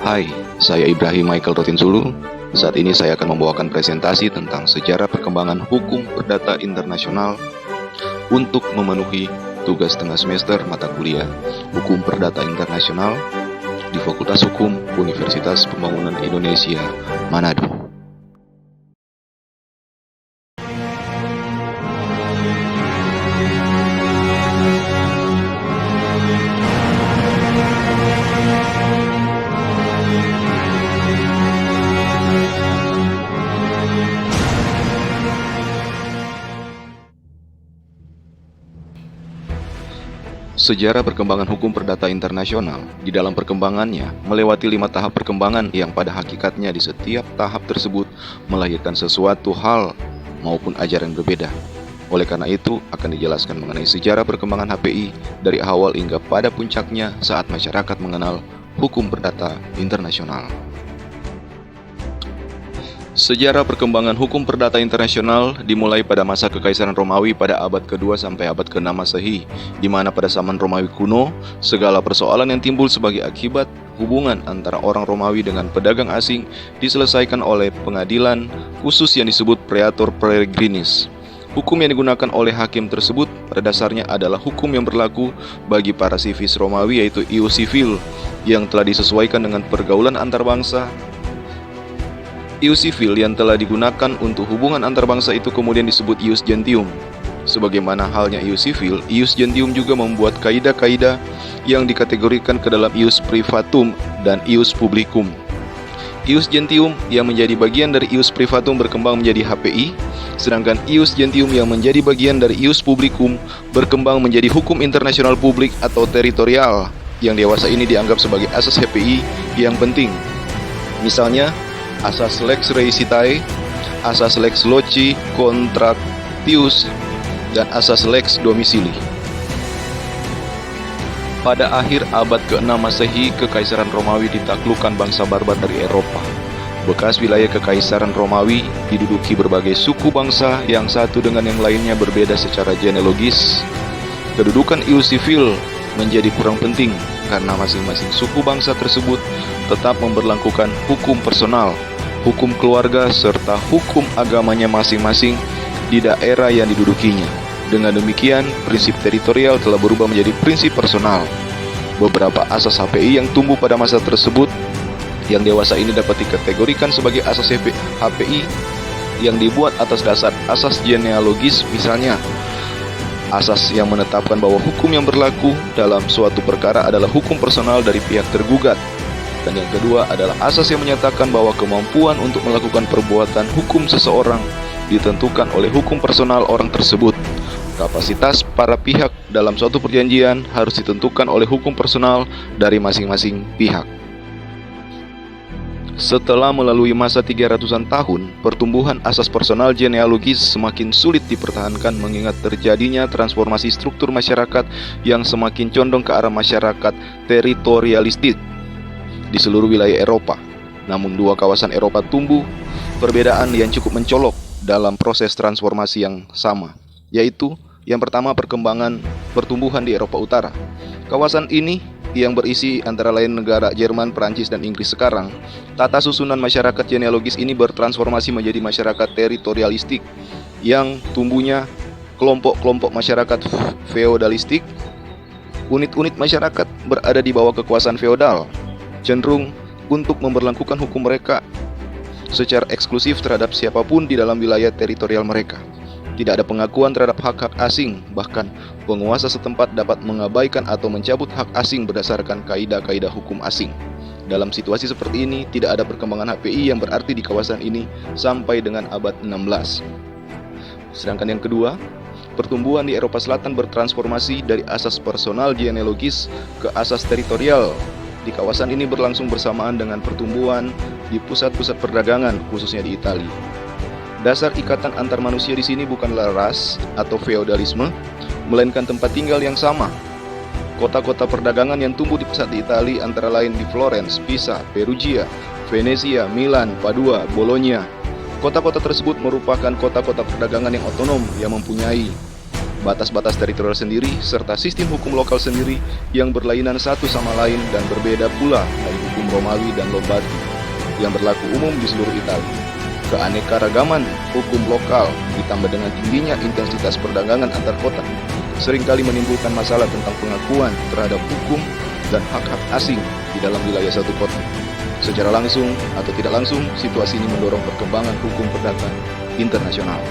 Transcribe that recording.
Hai, saya Ibrahim Michael Rotinsulu. Saat ini saya akan membawakan presentasi tentang sejarah perkembangan hukum perdata internasional untuk memenuhi tugas tengah semester mata kuliah Hukum Perdata Internasional di Fakultas Hukum Universitas Pembangunan Indonesia, Manado. Sejarah perkembangan hukum perdata internasional di dalam perkembangannya melewati 5 tahap perkembangan yang pada hakikatnya di setiap tahap tersebut melahirkan sesuatu hal maupun ajaran berbeda. Oleh karena itu akan dijelaskan mengenai sejarah perkembangan HPI dari awal hingga pada puncaknya saat masyarakat mengenal hukum perdata internasional. Sejarah perkembangan hukum perdata internasional dimulai pada masa Kekaisaran Romawi pada abad ke-2 sampai abad ke-6 Masehi, di mana pada zaman Romawi kuno, segala persoalan yang timbul sebagai akibat hubungan antara orang Romawi dengan pedagang asing diselesaikan oleh pengadilan khusus yang disebut Praetor Peregrinis. Hukum yang digunakan oleh hakim tersebut pada dasarnya adalah hukum yang berlaku bagi para civis Romawi, yaitu ius civil, yang telah disesuaikan dengan pergaulan antar bangsa. Ius civil yang telah digunakan untuk hubungan antar bangsa itu kemudian disebut ius gentium. Sebagaimana halnya ius civil, ius gentium juga membuat kaidah-kaidah yang dikategorikan ke dalam ius privatum dan ius publicum. Ius gentium yang menjadi bagian dari ius privatum berkembang menjadi HPI, sedangkan ius gentium yang menjadi bagian dari ius publicum berkembang menjadi hukum internasional publik atau teritorial, yang dewasa ini dianggap sebagai asas HPI yang penting. Misalnya, asas lex reisitae, asas lex loci contractius, dan asas lex domicili. Pada akhir abad ke-6 Masehi, Kekaisaran Romawi ditaklukkan bangsa barbar dari Eropa. Bekas wilayah Kekaisaran Romawi diduduki berbagai suku bangsa yang satu dengan yang lainnya berbeda secara genealogis. Kedudukan ius civil menjadi kurang penting karena masing-masing suku bangsa tersebut tetap memberlakukan hukum personal, hukum keluarga, serta hukum agamanya masing-masing di daerah yang didudukinya. Dengan demikian, prinsip teritorial telah berubah menjadi prinsip personal. Beberapa asas HPI yang tumbuh pada masa tersebut yang dewasa ini dapat dikategorikan sebagai asas HPI yang dibuat atas dasar asas genealogis, misalnya asas yang menetapkan bahwa hukum yang berlaku dalam suatu perkara adalah hukum personal dari pihak tergugat. Dan yang kedua adalah asas yang menyatakan bahwa kemampuan untuk melakukan perbuatan hukum seseorang ditentukan oleh hukum personal orang tersebut. Kapasitas para pihak dalam suatu perjanjian harus ditentukan oleh hukum personal dari masing-masing pihak. Setelah melalui masa 300-an tahun, pertumbuhan asas personal genealogis semakin sulit dipertahankan mengingat terjadinya transformasi struktur masyarakat yang semakin condong ke arah masyarakat teritorialistik di seluruh wilayah Eropa. Namun dua kawasan Eropa tumbuh perbedaan yang cukup mencolok dalam proses transformasi yang sama, yaitu yang pertama pertumbuhan di Eropa Utara. Kawasan ini yang berisi antara lain negara Jerman, Prancis, dan Inggris sekarang. Tata susunan masyarakat genealogis ini bertransformasi menjadi masyarakat teritorialistik yang tumbuhnya kelompok-kelompok masyarakat feodalistik. Unit-unit masyarakat berada di bawah kekuasaan feodal, cenderung untuk memberlakukan hukum mereka secara eksklusif terhadap siapapun di dalam wilayah teritorial mereka. Tidak ada pengakuan terhadap hak-hak asing, bahkan penguasa setempat dapat mengabaikan atau mencabut hak asing berdasarkan kaidah-kaidah hukum asing. Dalam situasi seperti ini, tidak ada perkembangan HPI yang berarti di kawasan ini sampai dengan abad 16. Sedangkan yang kedua, pertumbuhan di Eropa Selatan bertransformasi dari asas personal genealogis ke asas teritorial. Di kawasan ini berlangsung bersamaan dengan pertumbuhan di pusat-pusat perdagangan, khususnya di Italia. Dasar ikatan antar manusia di sini bukanlah ras atau feodalisme, melainkan tempat tinggal yang sama. Kota-kota perdagangan yang tumbuh di pusat di Italia antara lain di Florence, Pisa, Perugia, Venezia, Milan, Padua, Bologna. Kota-kota tersebut merupakan kota-kota perdagangan yang otonom yang mempunyai batas-batas teritorial sendiri serta sistem hukum lokal sendiri yang berlainan satu sama lain dan berbeda pula dari hukum Romawi dan Lombardi yang berlaku umum di seluruh Italia. Keanekaragaman hukum lokal ditambah dengan tingginya intensitas perdagangan antar kota seringkali menimbulkan masalah tentang pengakuan terhadap hukum dan hak-hak asing di dalam wilayah satu kota. Secara langsung atau tidak langsung, situasi ini mendorong perkembangan hukum perdata internasional.